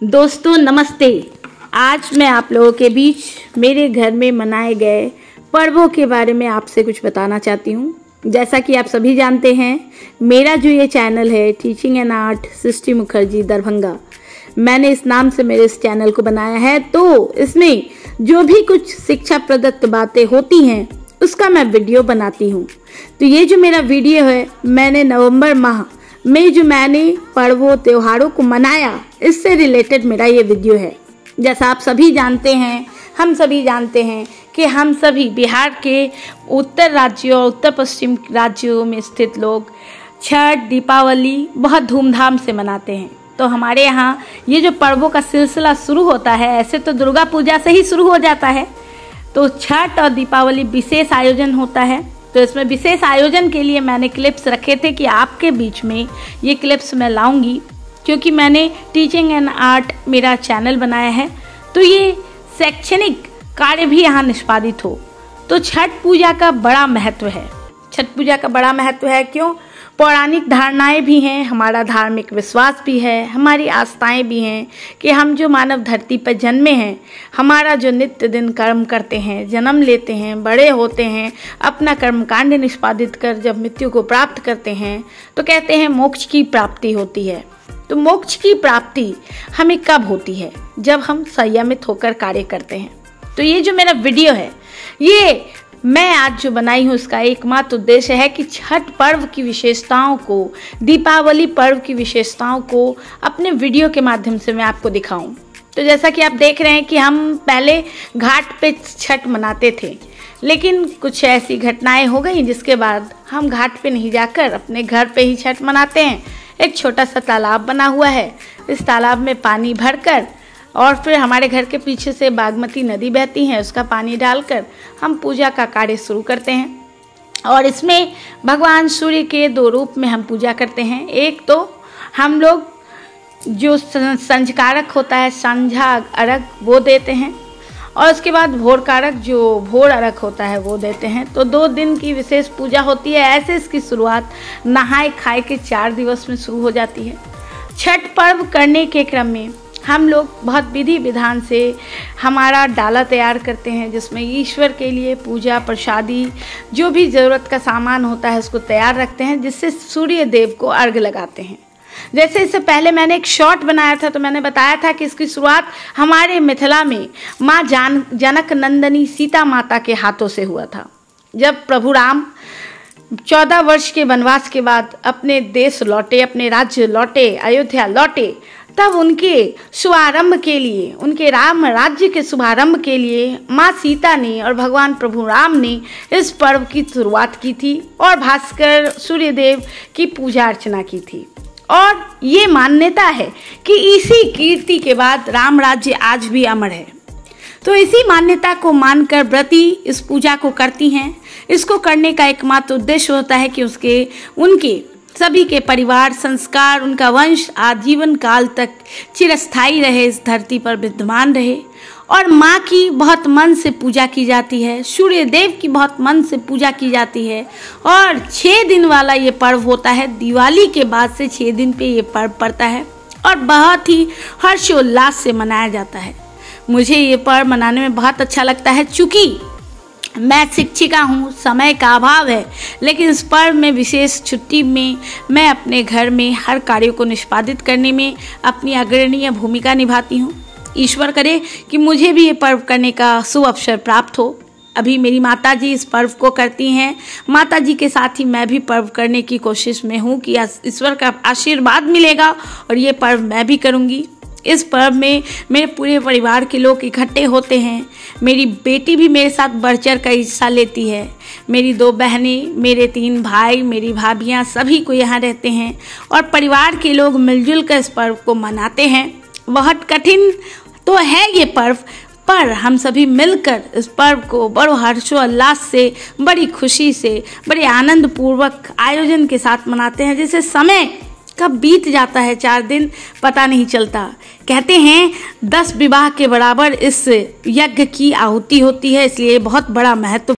दोस्तों नमस्ते। आज मैं आप लोगों के बीच मेरे घर में मनाए गए पर्वों के बारे में आपसे कुछ बताना चाहती हूँ। जैसा कि आप सभी जानते हैं, मेरा जो ये चैनल है टीचिंग एंड आर्ट सृष्टि मुखर्जी दरभंगा, मैंने इस नाम से मेरे इस चैनल को बनाया है। तो इसमें जो भी कुछ शिक्षा प्रदत्त बातें होती हैं उसका मैं वीडियो बनाती हूँ। तो ये जो मेरा वीडियो है, मैंने नवंबर माह में जो मैंने पर्वों त्योहारों को मनाया, इससे रिलेटेड मेरा ये वीडियो है। जैसा आप सभी जानते हैं, हम सभी जानते हैं कि हम सभी बिहार के उत्तर राज्यों और उत्तर पश्चिम राज्यों में स्थित लोग छठ, दीपावली बहुत धूमधाम से मनाते हैं। तो हमारे यहाँ ये जो पर्वों का सिलसिला शुरू होता है, ऐसे तो दुर्गा पूजा से ही शुरू हो जाता है, तो छठ और दीपावली विशेष आयोजन होता है। तो इसमें विशेष आयोजन के लिए मैंने क्लिप्स रखे थे कि आपके बीच में ये क्लिप्स मैं लाऊंगी, क्योंकि मैंने टीचिंग एंड आर्ट मेरा चैनल बनाया है, तो ये शैक्षणिक कार्य भी यहाँ निष्पादित हो। तो छठ पूजा का बड़ा महत्व है। छठ पूजा का बड़ा महत्व है क्यों? पौराणिक धारणाएं भी हैं, हमारा धार्मिक विश्वास भी है, हमारी आस्थाएं भी हैं कि हम जो मानव धरती पर जन्मे हैं, हमारा जो नित्य दिन कर्म करते हैं, जन्म लेते हैं, बड़े होते हैं, अपना कर्मकांड निष्पादित कर जब मृत्यु को प्राप्त करते हैं, तो कहते हैं मोक्ष की प्राप्ति होती है। तो मोक्ष की प्राप्ति हमें कब होती है? जब हम संयमित होकर कार्य करते हैं। तो ये जो मेरा वीडियो है, ये मैं आज जो बनाई हूँ, उसका एकमात्र उद्देश्य है कि छठ पर्व की विशेषताओं को, दीपावली पर्व की विशेषताओं को अपने वीडियो के माध्यम से मैं आपको दिखाऊं। तो जैसा कि आप देख रहे हैं कि हम पहले घाट पे छठ मनाते थे, लेकिन कुछ ऐसी घटनाएं हो गई जिसके बाद हम घाट पे नहीं जाकर अपने घर पे ही छठ मनाते हैं। एक छोटा सा तालाब बना हुआ है, इस तालाब में पानी भरकर और फिर हमारे घर के पीछे से बागमती नदी बहती है, उसका पानी डालकर हम पूजा का कार्य शुरू करते हैं। और इसमें भगवान सूर्य के दो रूप में हम पूजा करते हैं। एक तो हम लोग जो संझकारक होता है, संझा अर्घ, वो देते हैं, और उसके बाद भोर कारक जो भोर अर्घ होता है वो देते हैं। तो 2 दिन की विशेष पूजा होती है। ऐसे इसकी शुरुआत नहाए खाए के 4 दिवस में शुरू हो जाती है। छठ पर्व करने के क्रम में हम लोग बहुत विधि विधान से हमारा डाला तैयार करते हैं, जिसमें ईश्वर के लिए पूजा प्रसादी जो भी ज़रूरत का सामान होता है उसको तैयार रखते हैं, जिससे सूर्य देव को अर्घ लगाते हैं। जैसे इससे पहले मैंने एक शॉर्ट बनाया था, तो मैंने बताया था कि इसकी शुरुआत हमारे मिथिला में माँ जनक नंदनी सीता माता के हाथों से हुआ था। जब प्रभु राम 14 वर्ष के वनवास के बाद अपने देश लौटे, अपने राज्य लौटे, अयोध्या लौटे, तब उनके शुभारंभ के लिए, उनके राम राज्य के शुभारंभ के लिए माँ सीता ने और भगवान प्रभु राम ने इस पर्व की शुरुआत की थी और भास्कर सूर्यदेव की पूजा अर्चना की थी। और ये मान्यता है कि इसी कीर्ति के बाद राम राज्य आज भी अमर है। तो इसी मान्यता को मानकर व्रती इस पूजा को करती हैं। इसको करने का एकमात्र उद्देश्य होता है कि उनके सभी के परिवार, संस्कार, उनका वंश आजीवन काल तक चिरस्थायी रहे, इस धरती पर विद्यमान रहे। और माँ की बहुत मन से पूजा की जाती है, सूर्य देव की बहुत मन से पूजा की जाती है। और 6 दिन वाला ये पर्व होता है। दिवाली के बाद से 6 दिन पे ये पर्व पड़ता है और बहुत ही हर्षोल्लास से मनाया जाता है। मुझे ये पर्व मनाने में बहुत अच्छा लगता है। चूँकि मैं शिक्षिका हूँ, समय का अभाव है, लेकिन इस पर्व में विशेष छुट्टी में मैं अपने घर में हर कार्यों को निष्पादित करने में अपनी अग्रणीय भूमिका निभाती हूँ। ईश्वर करे कि मुझे भी ये पर्व करने का शुभ अवसर प्राप्त हो। अभी मेरी माताजी इस पर्व को करती हैं, माताजी के साथ ही मैं भी पर्व करने की कोशिश में हूँ कि ईश्वर का आशीर्वाद मिलेगा और ये पर्व मैं भी करूँगी। इस पर्व में मेरे पूरे परिवार के लोग इकट्ठे होते हैं। मेरी बेटी भी मेरे साथ बढ़-चढ़ कर हिस्सा लेती है। मेरी 2 बहनें, मेरे 3 भाई, मेरी भाभियाँ, सभी को यहाँ रहते हैं और परिवार के लोग मिलजुल कर इस पर्व को मनाते हैं। बहुत कठिन तो है ये पर्व, पर हम सभी मिलकर इस पर्व को बड़े हर्षोल्लास से, बड़ी खुशी से, बड़े आनंद पूर्वक आयोजन के साथ मनाते हैं। जैसे समय कब बीत जाता है 4 दिन पता नहीं चलता। कहते हैं 10 विवाह के बराबर इस यज्ञ की आहुति होती है, इसलिए बहुत बड़ा महत्व